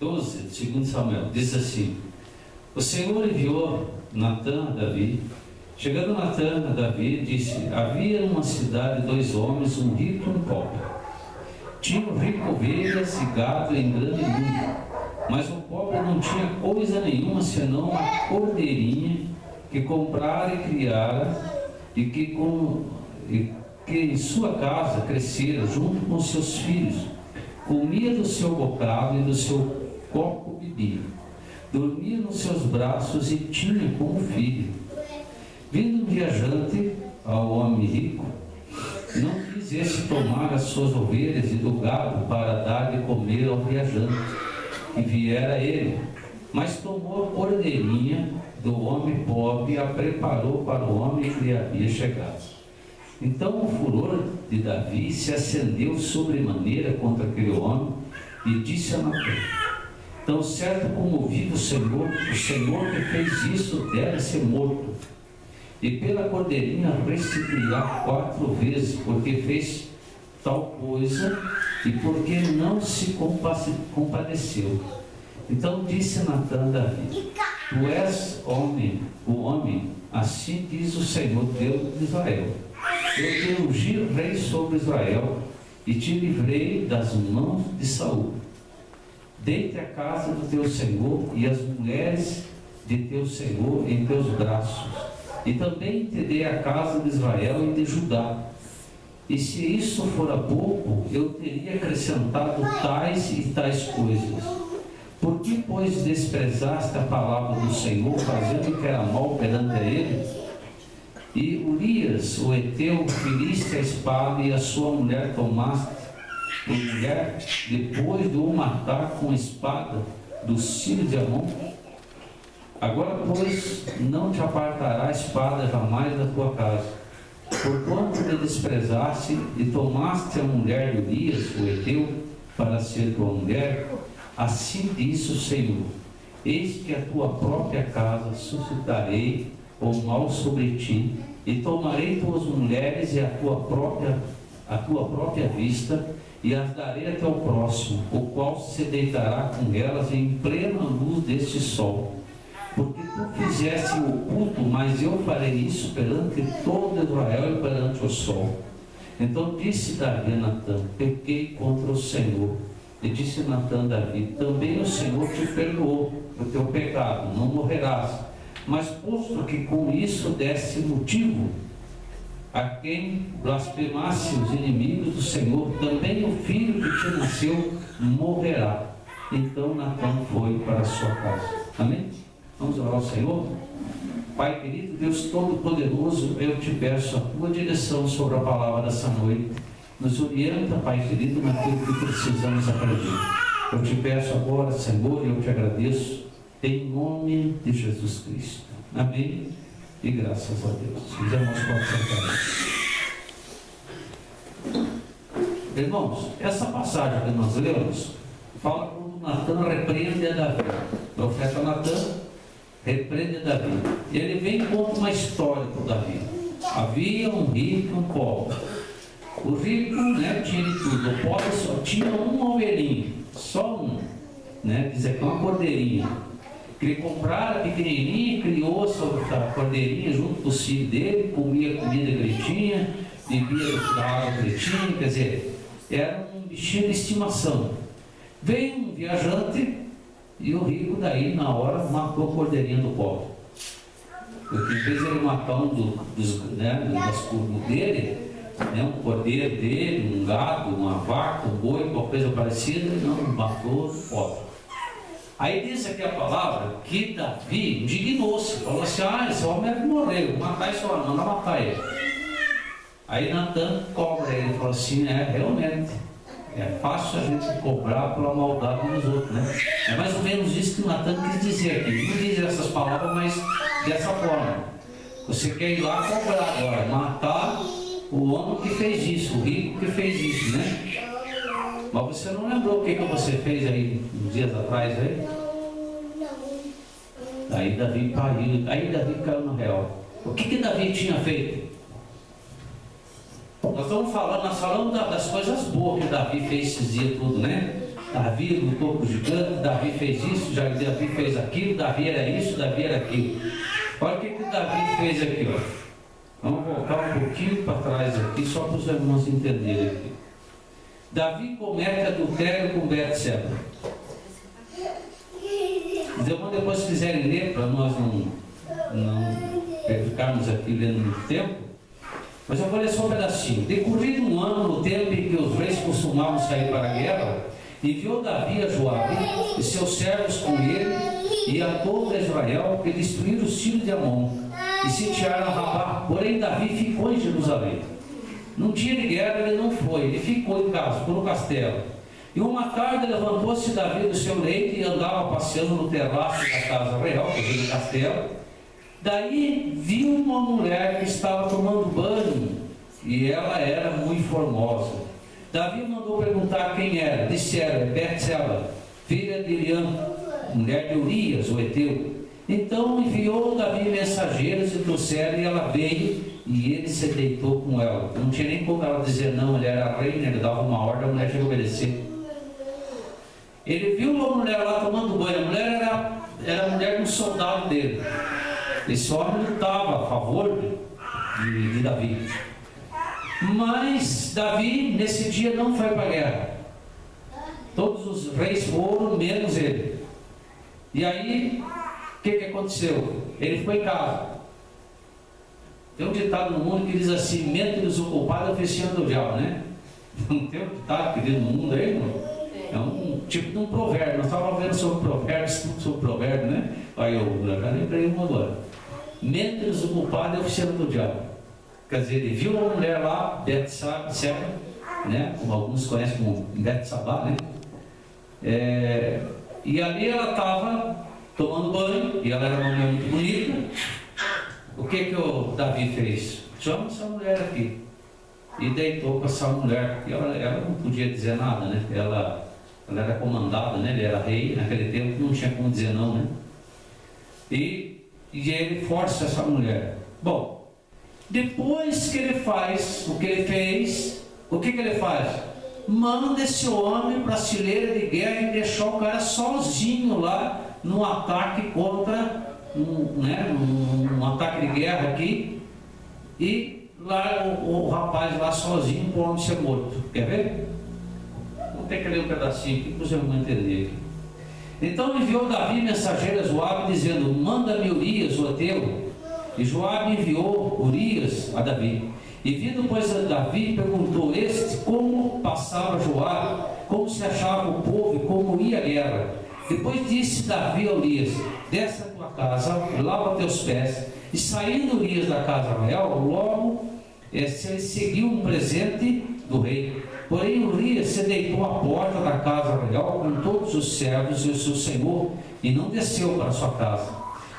12, segundo Samuel, diz assim: o Senhor enviou Natã a Davi. Chegando Natã a Davi, disse: havia numa cidade 2 homens, um rico e um pobre. Tinham rico ovelhas e gado em grande número, mas o pobre não tinha coisa nenhuma senão uma cordeirinha que comprara e criara, e que em sua casa crescera junto com seus filhos. Comia do seu bocado e do seu copo bebia. Dormia nos seus braços e tinha como filho. Vindo um viajante ao homem rico, não quis esse tomar as suas ovelhas e do gado para dar de comer ao viajante que viera a ele, mas tomou a cordeirinha do homem pobre e a preparou para o homem que lhe havia chegado. Então o furor de Davi se acendeu sobremaneira contra aquele homem e disse a Natã: tão certo como vive o Senhor que fez isso deve ser morto, e pela cordeirinha restituirá 4 vezes, porque fez tal coisa e porque não se compadeceu. Então disse Natã a Davi: tu és o homem, assim diz o Senhor Deus de Israel: eu te ungi rei sobre Israel e te livrei das mãos de Saul. Deite a casa do teu Senhor e as mulheres de teu Senhor em teus braços, e também te dei a casa de Israel e de Judá. E se isso fora pouco, eu teria acrescentado tais e tais coisas. Por que, pois, desprezaste a palavra do Senhor, fazendo o que era mal perante ele? E Urias, o Eteu, feriste a espada e a sua mulher tomaste por mulher, depois de o matar com a espada dos filhos de Amon? Agora, pois, não te apartará a espada jamais da tua casa, porquanto te desprezaste e tomaste a mulher de Urias, o Eteu, para ser tua mulher. Assim diz o Senhor: eis que a tua própria casa suscitarei o mal sobre ti, e tomarei tuas mulheres e a tua própria vista, e as darei a teu próximo, o qual se deitará com elas em plena luz deste sol. Porque tu fizeste o oculto, mas eu farei isso perante todo Israel e perante o sol. Então disse Davi a Natã: pequei contra o Senhor. E disse Natã a Davi: também o Senhor te perdoou o teu pecado, não morrerás. Mas posto que com isso desse motivo a quem blasfemasse os inimigos do Senhor, também o filho que te nasceu morrerá. Então Natã foi para a sua casa. Amém? Vamos orar ao Senhor? Pai querido, Deus Todo-Poderoso, eu te peço a tua direção sobre a palavra dessa noite. Nos orienta, Pai querido, naquilo que precisamos aprender. Eu te peço agora, Senhor, e eu te agradeço, em nome de Jesus Cristo. Amém? E graças a Deus. Os irmãos podem sentar. Irmãos, essa passagem que nós lemos fala quando Natã repreende a Davi. O profeta Natã repreende a Davi. E ele vem e conta uma história para Davi. Havia um rico e um pobre. O rico, tinha de tudo. O pobre só tinha uma ovelhinha, só um, dizer que uma cordeirinha, que ele comprara pequenininha, criou a cordeirinha junto com os filhos dele, comia a comida que ele tinha, bebia da água que ele tinha, quer dizer, era um bichinho de estimação. Veio um viajante e o rico daí na hora matou a cordeirinha do pobre. O que fez ele matar das curvas dele, um cordeiro dele, um gado, uma vaca, um boi, qualquer coisa parecida, não matou o pobre. Aí diz aqui a palavra que Davi indignou-se, falou assim: esse homem morreu, matar esse homem, manda matar ele. Aí Natã cobra ele, falou assim: realmente, é fácil a gente cobrar pela maldade dos outros, É mais ou menos isso que Natã quis dizer aqui. Não diz essas palavras, mas dessa forma. Você quer ir lá cobrar agora, matar o homem que fez isso, o rico que fez isso, Mas você não lembrou o que você fez aí uns dias atrás aí? Aí Davi pariu, aí Davi caiu no real. O que Davi tinha feito? Nós falamos das coisas boas que Davi fez esses dias tudo, Davi lutou com o gigante, Davi fez isso, Davi fez aquilo, Davi era isso, Davi era aquilo. Olha o que Davi fez aqui, ó. Vamos voltar um pouquinho para trás aqui, só para os irmãos entenderem aqui. Davi comete adultério com Betseba. Os irmãos depois, se quiserem ler, para nós não ficarmos aqui lendo muito tempo, mas eu vou ler só um pedacinho. Decorrido um ano, no tempo em que os reis costumavam sair para a guerra, enviou Davi a Joabe e seus servos com ele e a todo Israel que destruíram os filhos de Amon e sitiaram Rabá. Porém Davi ficou em Jerusalém. Num dia de guerra ele não foi, ele ficou em casa, ficou no castelo. E uma tarde levantou-se Davi do seu leito e andava passeando no terraço da casa real, que era do castelo. Daí viu uma mulher que estava tomando banho e ela era muito formosa. Davi mandou perguntar quem era. Disseram: é Betseba, filha de Eliam, mulher de Urias, o Eteu. Então enviou Davi mensageiros e trouxeram, e ela veio e ele se deitou com ela. Não tinha nem como ela dizer não, ele era rei, né? Ele dava uma ordem, a mulher tinha que obedecer. Ele viu uma mulher lá tomando banho. A mulher era a mulher de um soldado dele. Esse homem lutava a favor de Davi. Mas Davi nesse dia não foi para a guerra. Todos os reis foram, menos ele. E aí o que aconteceu? Ele ficou em casa. Tem um ditado no mundo que diz assim: mente desocupada é oficina do diabo, né? Não tem um ditado que diz no mundo aí, não? É um tipo de um provérbio. Nós estávamos vendo sobre provérbio, né? Aí eu já lembrei uma agora. Mente desocupada é oficina do diabo. Quer dizer, ele viu uma mulher lá, Betseba, né? Como alguns conhecem como Betsabá, né? E ali ela estava tomando banho, e ela era uma mulher muito bonita. O que o Davi fez? Chama essa mulher aqui. E deitou com essa mulher, porque ela não podia dizer nada, né? Ela era comandada, né? Ele era rei, naquele tempo não tinha como dizer não, né? E ele força essa mulher. Bom, depois que ele faz o que ele fez, o que ele faz? Manda esse homem para a fileira de guerra e deixar o cara sozinho lá no ataque contra, um ataque de guerra aqui, e lá o rapaz lá sozinho para o homem ser morto. Quer ver? Vou ter que ler um pedacinho aqui para os irmãos entenderem aqui. Então enviou Davi mensageiro a Joabe dizendo: manda-me Urias, o Eteu. E Joabe enviou Urias a Davi. E vindo pois a Davi, perguntou este como passava Joabe, como se achava o povo e como ia a guerra. Depois disse Davi a Urias: desce a tua casa, lava teus pés. E saindo Urias da casa real, logo se seguiu um presente do rei. Porém Urias se deitou à porta da casa real com todos os servos e o seu senhor, e não desceu para a sua casa.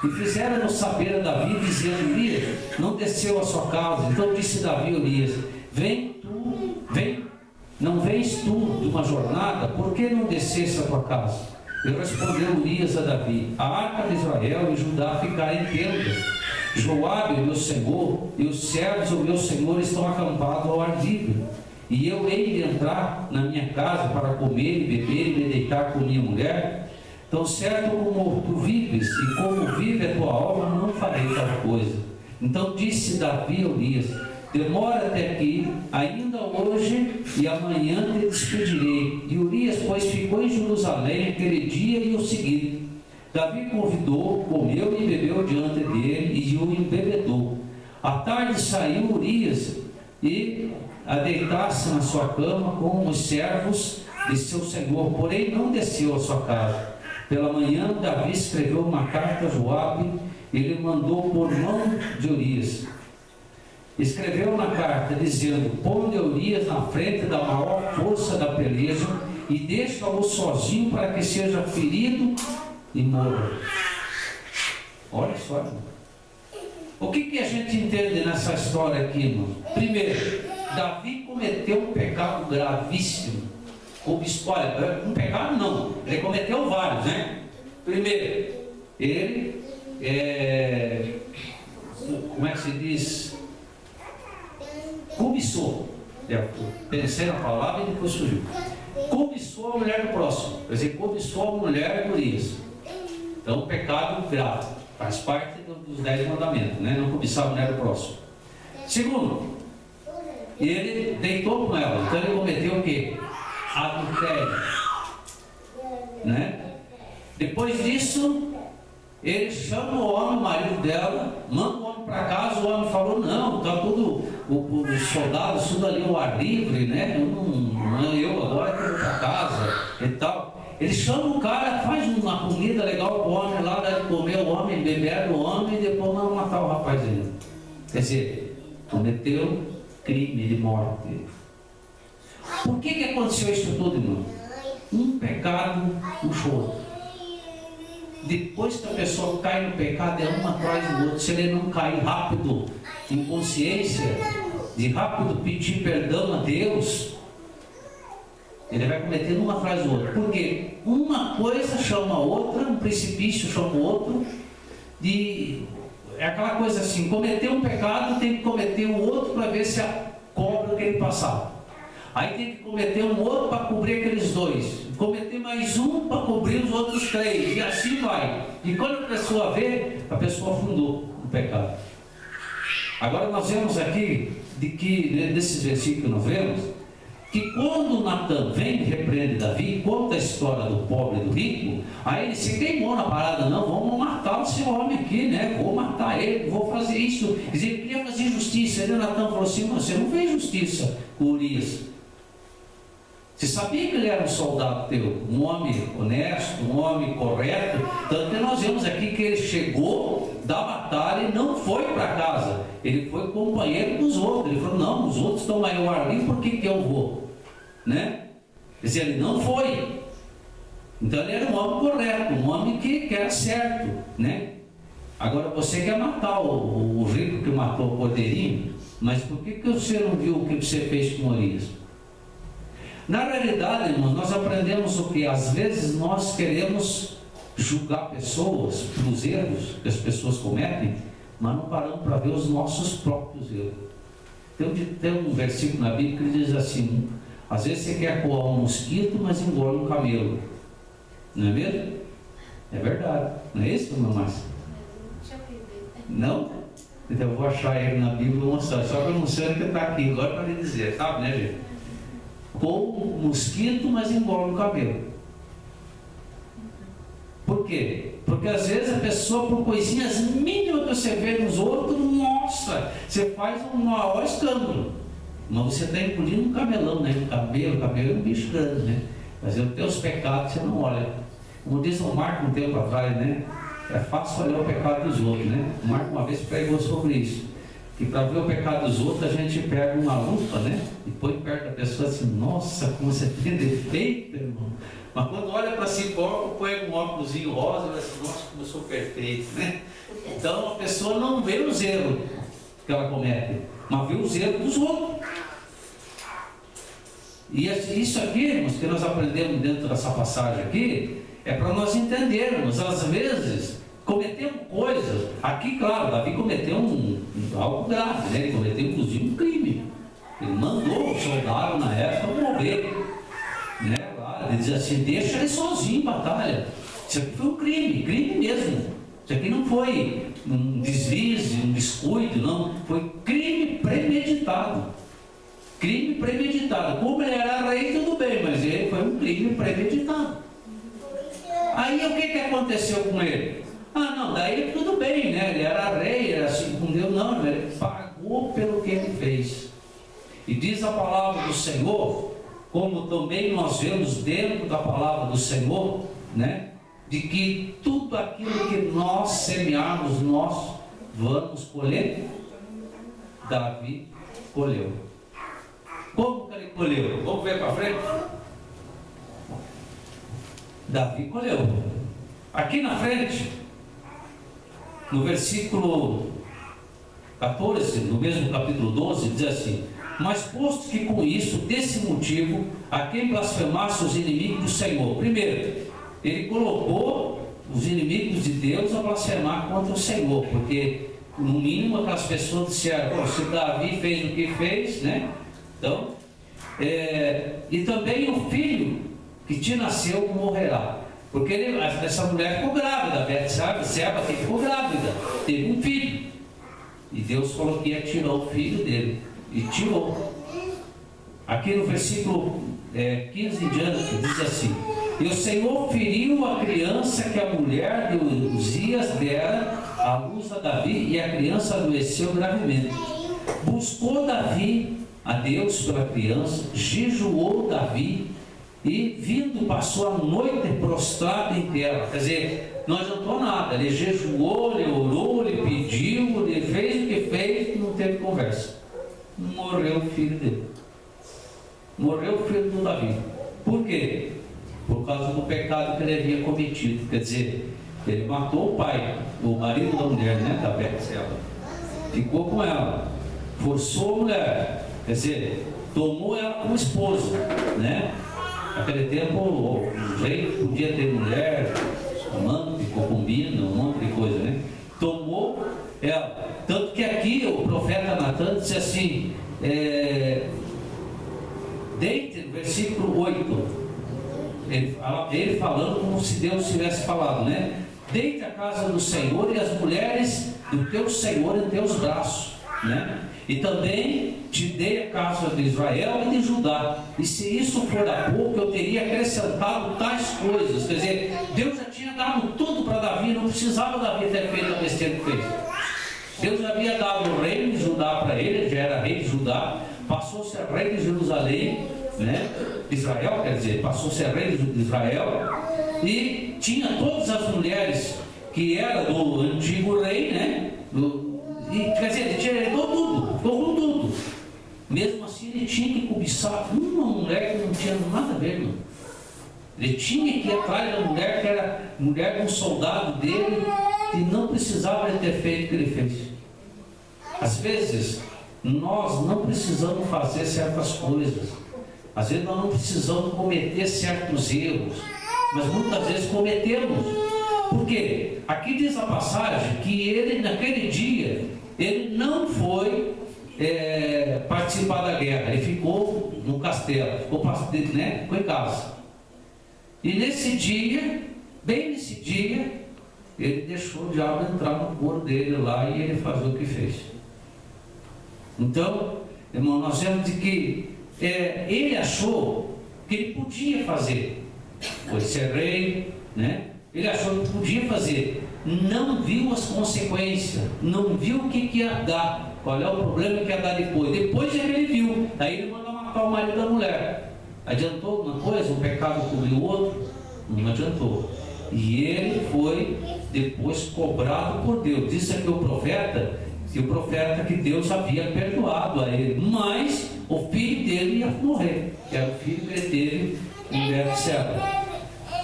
E fizeram-no saber a Davi, dizendo: Urias não desceu à sua casa. Então disse Davi a Urias: vem, não vens tu de uma jornada? Por que não desceste à tua casa? E respondeu Urias a Davi: a arca de Israel e Judá ficarem em tendas. Joabe, o meu senhor, e os servos do meu senhor estão acampados ao ar livre. E eu hei de entrar na minha casa para comer e beber e me deitar com minha mulher? Tão certo como tu vives e como vive a tua alma, não farei tal coisa. Então disse Davi a Urias: demora até aqui, ainda hoje e amanhã te despedirei. E Urias, pois, ficou em Jerusalém aquele dia e o seguinte. Davi convidou, comeu e bebeu diante dele e o embebedou. À tarde saiu Urias e a deitar-se na sua cama com os servos de seu senhor, porém não desceu à sua casa. Pela manhã Davi escreveu uma carta a Joabe e lhe mandou por mão de Urias. Escreveu na carta dizendo: põe Urias na frente da maior força da peleja e deixa-o sozinho para que seja ferido e morra. Olha só, irmão. O que a gente entende nessa história aqui, irmão? Primeiro, Davi cometeu um pecado gravíssimo. Olha, um pecado não, ele cometeu vários, né? Primeiro, ele como é que se diz? Cobiçou. Pensei na palavra e depois surgiu. cobiçou a mulher do próximo. Quer dizer, cobiçou a mulher de Urias. Então, pecado grave. Faz parte dos 10 mandamentos, né? Não cobiçar a mulher do próximo. Segundo, ele deitou com ela. Então, ele cometeu o quê? Adultério. Né? Depois disso, ele chama o homem, o marido dela, manda o homem para casa. O homem falou: não, está tudo, os soldados, tudo ali ao ar livre, né? Eu agora que vou para casa e tal. Ele chama o cara, faz uma comida legal para o homem lá, dá de comer o homem, beber o homem e depois não matar o rapazinho. Quer dizer, cometeu crime de morte. Por que aconteceu isso tudo, irmão? Um pecado puxa o outro. Depois que a pessoa cai no pecado, é um atrás do outro. Se ele não cair rápido, em consciência, de rápido pedir perdão a Deus, ele vai cometendo um atrás do outro. Porque uma coisa chama a outra, um precipício chama o outro. É aquela coisa assim: cometeu um pecado, tem que cometer um outro para ver se cobre o que ele passava. Aí tem que cometer um outro para cobrir aqueles dois. Cometer mais um para cobrir os outros 3. E assim vai. E quando a pessoa vê, a pessoa afundou no pecado. Agora nós vemos aqui, desses versículos que nós vemos, que quando Natan vem e repreende Davi, conta a história do pobre e do rico, aí ele se queimou na parada: não, vamos matar esse homem aqui, né? Vou matar ele, vou fazer isso. Ele queria fazer justiça. Aí Natan falou assim: você não fez justiça com Urias. Você sabia que ele era um soldado teu, um homem honesto, um homem correto? Tanto que nós vemos aqui que ele chegou da batalha e não foi para casa. Ele foi companheiro dos outros. Ele falou: não, os outros estão aí ao ar livre, por que eu vou? Né? Quer dizer, ele não foi. Então ele era um homem correto, um homem que era certo, né? Agora você quer matar o rico que matou o cordeirinho, mas por que você não viu o que você fez com Urias? Na realidade, irmãos, nós aprendemos o que? Às vezes nós queremos julgar pessoas pelos erros que as pessoas cometem, mas não paramos para ver os nossos próprios erros. Tem um versículo na Bíblia que diz assim: às vezes você quer coar um mosquito, mas engole um camelo. Não é mesmo? É verdade. Não é isso, meu Márcio? Não? Então eu vou achar ele na Bíblia e vou mostrar. Só que eu não sei o que está aqui agora para lhe dizer, sabe, né, gente? Com um mosquito, mas engole um cabelo. Por quê? Porque às vezes a pessoa, por coisinhas mínimas que você vê nos outros, nossa, você faz um maior escândalo. Mas você está incluindo um camelão, né? O cabelo é um bicho grande, né? Mas os teus pecados você não olha. Como diz o Marco um tempo atrás, né? É fácil olhar o pecado dos outros, né? O Marco uma vez pregou sobre isso. Que para ver o pecado dos outros, a gente pega uma lupa, né? E põe perto da pessoa assim: nossa, como você tem defeito, irmão. Mas quando olha para si próprio, põe um óculosinho rosa e fala assim: nossa, como eu sou perfeito, né? Então a pessoa não vê os erros que ela comete, mas vê os erros dos outros. E isso aqui, irmãos, que nós aprendemos dentro dessa passagem aqui, é para nós entendermos. Às vezes cometemos coisas. Aqui, claro, Davi cometeu algo grave, né? Ele cometeu inclusive um crime. Ele mandou o soldado na época morrer, né? Ele diz assim: deixa ele sozinho em batalha. Isso aqui foi um crime mesmo. Isso aqui não foi um deslize, um descuido, não. Foi crime premeditado. Crime premeditado. Como ele era rei, tudo bem, mas ele foi um crime premeditado. Aí o que aconteceu com ele? Ah, não, daí tudo bem, né? Ele era rei, era assim com Deus. Não, ele pagou pelo que ele fez. E diz a palavra do Senhor, como também nós vemos dentro da palavra do Senhor, né? De que tudo aquilo que nós semearmos, nós vamos colher. Davi colheu. Como que ele colheu? Vamos ver para frente? Davi colheu. Aqui na frente, no versículo 14, no mesmo capítulo 12, diz assim: mas posto que com isso, desse motivo, a quem blasfemasse os inimigos do Senhor. Primeiro, ele colocou os inimigos de Deus a blasfemar contra o Senhor, porque no mínimo aquelas pessoas disseram: se Davi fez o que fez, né? Então, E também o filho que te nasceu morrerá. Porque essa mulher ficou grávida, Betseba que ficou grávida, teve um filho. E Deus falou que ia tirar o filho dele. E tirou. Aqui no versículo 15 em diante, diz assim: e o Senhor feriu a criança que a mulher de Uzias dera à luz a Davi, e a criança adoeceu gravemente. Buscou Davi a Deus pela criança, jejuou Davi, e vindo passou a noite prostrado em terra. Quer dizer, não adiantou nada. Ele jejuou, ele orou, ele pediu, ele fez o que fez, não teve conversa. Morreu o filho dele. Morreu o filho do Davi. Por quê? Por causa do pecado que ele havia cometido. Quer dizer, ele matou o pai, o marido da mulher, né, da Betseba. Ficou com ela, forçou a mulher, quer dizer, tomou ela como esposa, né? Naquele tempo o rei podia ter mulher, amante, concubina, um monte de coisa, né? Tomou ela. Tanto que aqui o profeta Natan disse assim, no versículo 8, ele falando como se Deus tivesse falado, né? Deite a casa do Senhor e as mulheres do teu Senhor em teus braços, né? E também te dei a casa de Israel e de Judá. E se isso for a pouco, eu teria acrescentado tais coisas. Quer dizer, Deus já tinha dado tudo para Davi, não precisava Davi ter feito a besteira que fez. Deus havia dado o rei de Judá para ele, já era rei de Judá, passou a ser rei de Jerusalém, né? Israel, quer dizer, passou a ser rei de Israel, e tinha todas as mulheres que eram do antigo rei, né? Quer dizer, ele herdou tudo, ficou com tudo. Mesmo assim, ele tinha que cobiçar uma mulher que não tinha nada a ver, irmão. Ele tinha que ir atrás da mulher que era mulher de um soldado dele, e não precisava ter feito o que ele fez. Às vezes, nós não precisamos fazer certas coisas. Às vezes, nós não precisamos cometer certos erros, mas muitas vezes cometemos. Por quê? Aqui diz a passagem que ele, naquele dia, ele não foi participar da guerra. Ele ficou no castelo, ficou em casa. E nesse dia, bem nesse dia, ele deixou o diabo entrar no corpo dele lá e ele fazer o que fez. Então, irmão, nós vemos de que ele achou que ele podia fazer, foi ser rei, né? Ele achou que podia fazer, não viu as consequências, não viu o que ia dar, qual é o problema que ia dar depois. Depois ele viu, aí ele mandou matar o marido da mulher. Adiantou alguma coisa? Um pecado cobriu o outro? Não adiantou. E ele foi depois cobrado por Deus. Disse aqui o profeta que Deus havia perdoado a ele, mas o filho dele ia morrer, que era o filho que ele teve em Betseba.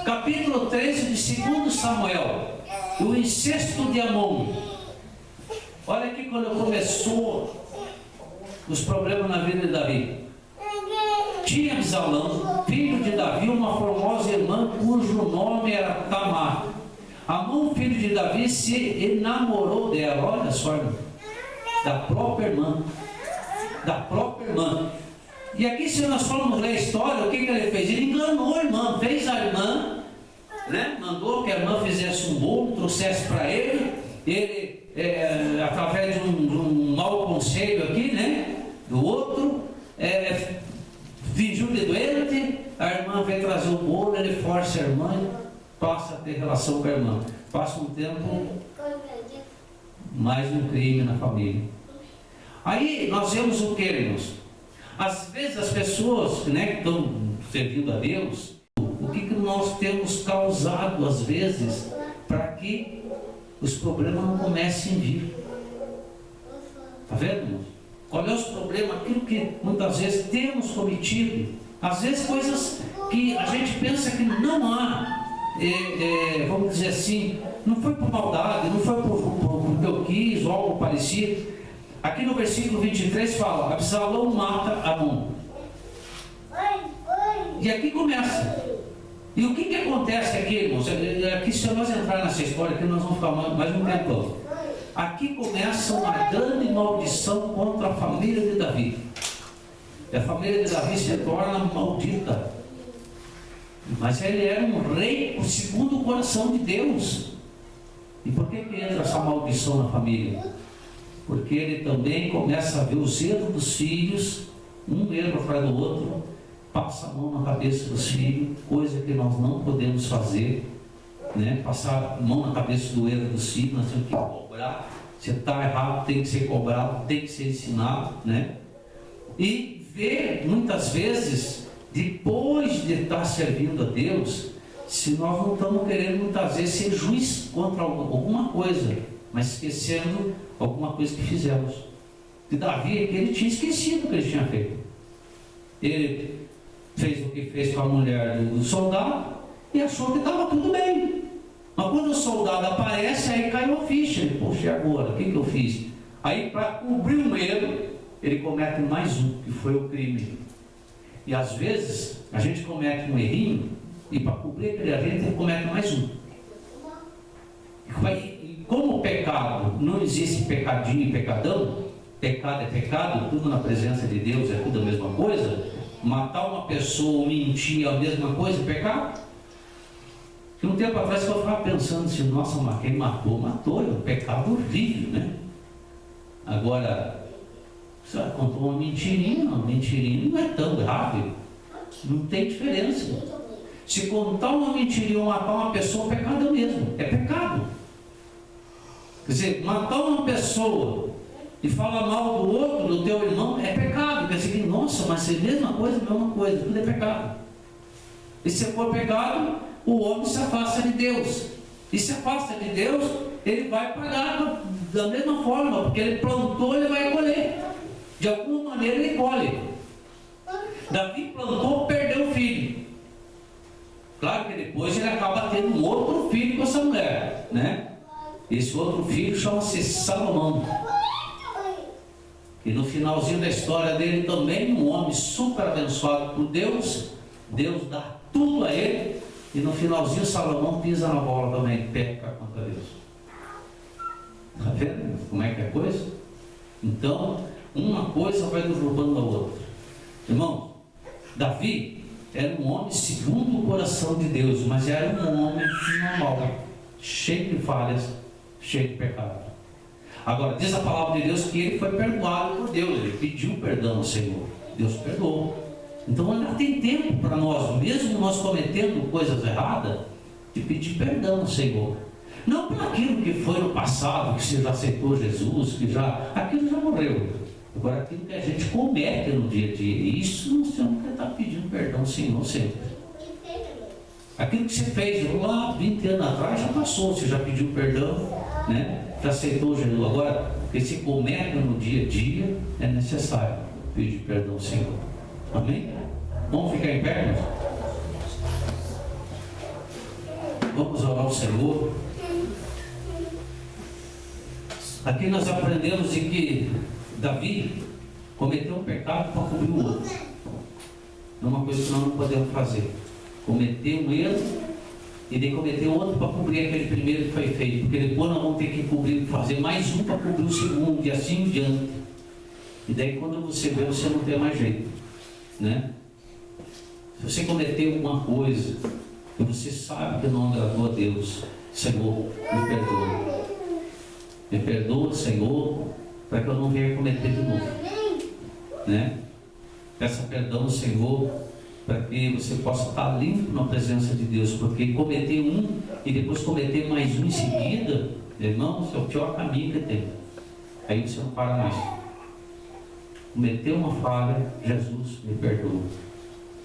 Capítulo 13 de 2 Samuel, o incesto de Amon. Olha aqui quando começou os problemas na vida de Davi. Tinha Absalão, filho de Davi, uma formosa irmã cujo nome era Tamar. Amon, filho de Davi, se enamorou dela, olha só, irmão, da própria irmã. E aqui, se nós formos ler a história, o que ele fez? Ele enganou a irmã, fez a irmã, né? Mandou que a irmã fizesse um bolo, trouxesse para ele, através de um mau conselho aqui, né? Do outro, fingiu de doente, a irmã veio trazer o bolo, ele força a irmã e passa a ter relação com a irmã. Passa um tempo, mais um crime na família. Aí nós vemos o que, irmãos? Às vezes as pessoas, né, que estão servindo a Deus, o que nós temos causado às vezes para que os problemas não comecem a vir? Está vendo, irmãos? Olha os problemas, aquilo que muitas vezes temos cometido, às vezes coisas que a gente pensa que não há, vamos dizer assim, não foi por maldade, não foi porque eu quis ou algo parecido. Aqui no versículo 23 fala: Absalão mata Amon. E aqui começa. E o que acontece aqui, irmãos? Aqui, se nós entrar nessa história, aqui nós vamos ficar mais um tempão. Aqui começa uma grande maldição contra a família de Davi. E a família de Davi se torna maldita. Mas ele era um rei segundo o coração de Deus. E por que entra essa maldição na família? Porque ele também começa a ver os erros dos filhos, um erro atrás do outro, passa a mão na cabeça dos filhos, coisa que nós não podemos fazer, né? Passar a mão na cabeça do erro dos filhos, nós temos que cobrar. Se está errado, tem que ser cobrado, tem que ser ensinado, né? E ver, muitas vezes, depois de estar servindo a Deus, se nós não estamos querendo muitas vezes ser juiz contra alguma coisa, mas esquecendo alguma coisa que fizemos. De Davi é que ele tinha esquecido o que ele tinha feito. Ele fez o que fez com a mulher do soldado e achou que estava tudo bem. Mas quando o soldado aparece, aí caiu a ficha. Ele, poxa, e agora? O que eu fiz? Aí, para cobrir o erro, ele comete mais um, que foi o crime. E às vezes, a gente comete um errinho, e para cobrir aquele erro, ele comete mais um. E como o pecado, não existe pecadinho e pecadão, pecado é pecado, tudo na presença de Deus é tudo a mesma coisa. Matar uma pessoa, mentir é a mesma coisa, pecado. E um tempo atrás eu ficava pensando assim, nossa, mas quem matou, é um pecado horrível, né? Agora, você contou uma mentirinha não é tão grave, não tem diferença. Se contar uma mentirinha ou matar uma pessoa, o pecado é o mesmo, é pecado. Quer dizer, matar uma pessoa e falar mal do outro, do teu irmão, é pecado. Quer dizer, nossa, mas é a mesma coisa, tudo é pecado. E se for pecado, o homem se afasta de Deus. E se afasta de Deus, ele vai pagar da mesma forma, porque ele plantou, ele vai colher. De alguma maneira ele colhe. Davi plantou, perdeu o filho. Claro que depois ele acaba tendo um outro filho com essa mulher, né? Esse outro filho chama-se Salomão. E no finalzinho da história dele também, um homem super abençoado por Deus, Deus dá tudo a ele. E no finalzinho Salomão pisa na bola também, peca contra Deus. Está vendo como é que é a coisa? Então, uma coisa vai derrubando a outra. Irmão, Davi era um homem segundo o coração de Deus, mas era um homem normal, cheio de falhas, cheio de pecado. Agora, diz a palavra de Deus que ele foi perdoado por Deus, ele pediu perdão ao Senhor, Deus perdoou. Então ainda tem tempo para nós, mesmo nós cometendo coisas erradas, de pedir perdão ao Senhor. Não por aquilo que foi no passado, que você já aceitou Jesus, aquilo já morreu. Agora aquilo que a gente comete no dia a dia, isso nós temos que estar pedindo perdão ao Senhor sempre. Aquilo que você fez lá 20 anos atrás já passou, você já pediu perdão, né? Já aceitou Jesus. Agora, o que se comete no dia a dia, é necessário pedir perdão ao Senhor. Amém? Vamos ficar em pé, irmãos? Vamos orar ao Senhor. Aqui nós aprendemos de que Davi cometeu um pecado para cobrir o outro. É uma coisa que nós não podemos fazer. Cometer um erro e de cometer outro para cobrir aquele primeiro que foi feito. Porque depois nós vamos ter que cobrir, fazer mais um para cobrir o segundo e assim em diante. E daí quando você vê, você não tem mais jeito, né? Se você cometeu alguma coisa e você sabe que não agradou a Deus, Senhor, me perdoa. Me perdoa, Senhor, para que eu não venha cometer de novo, né? Peça perdão, Senhor, para que você possa estar limpo na presença de Deus, porque cometer um e depois cometer mais um em seguida, irmãos, é o pior caminho que tem. Aí você não para mais. Cometeu uma falha, Jesus me perdoa.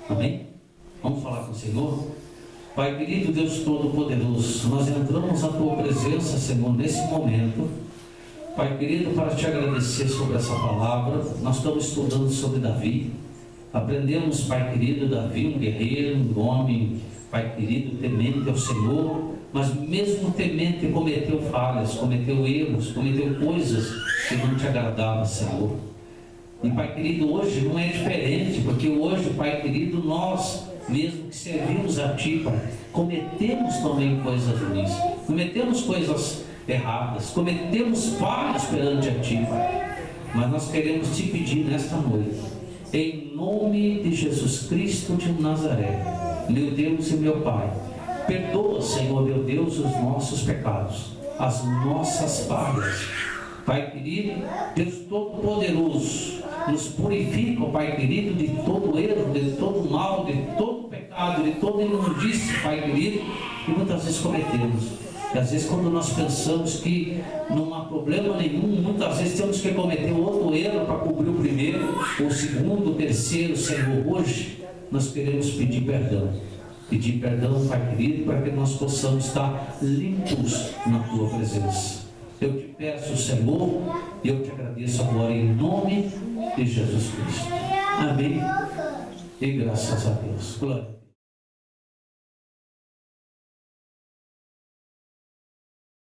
Amém? Vamos falar com o Senhor? Pai querido, Deus Todo-Poderoso, nós entramos na Tua presença, Senhor, nesse momento, Pai querido, para Te agradecer sobre essa palavra. Nós estamos estudando sobre Davi, aprendemos, Pai querido, Davi, um guerreiro, um homem, Pai querido, temente ao Senhor, mas mesmo temente cometeu falhas, cometeu erros, cometeu coisas que não Te agradavam, Senhor. E Pai querido, hoje não é diferente, porque hoje, Pai querido, nós, mesmo que servimos a Ti, Pai, cometemos também coisas ruins, cometemos coisas erradas, cometemos falhas perante a Ti, Pai. Mas nós queremos Te pedir nesta noite, em nome de Jesus Cristo de Nazaré, meu Deus e meu Pai, perdoa, Senhor meu Deus, os nossos pecados, as nossas falhas. Pai querido, Deus Todo-Poderoso, nos purifica, Pai querido, de todo erro, de todo mal, de todo pecado, de toda imundície, Pai querido, que muitas vezes cometemos. E às vezes, quando nós pensamos que não há problema nenhum, muitas vezes temos que cometer outro erro para cobrir o primeiro, o segundo, o terceiro. Senhor, hoje nós queremos pedir perdão. Pedir perdão, Pai querido, para que nós possamos estar limpos na Tua presença. Eu te peço, Senhor, e eu te agradeço agora em nome de Jesus Cristo. Amém. E graças a Deus. Glória.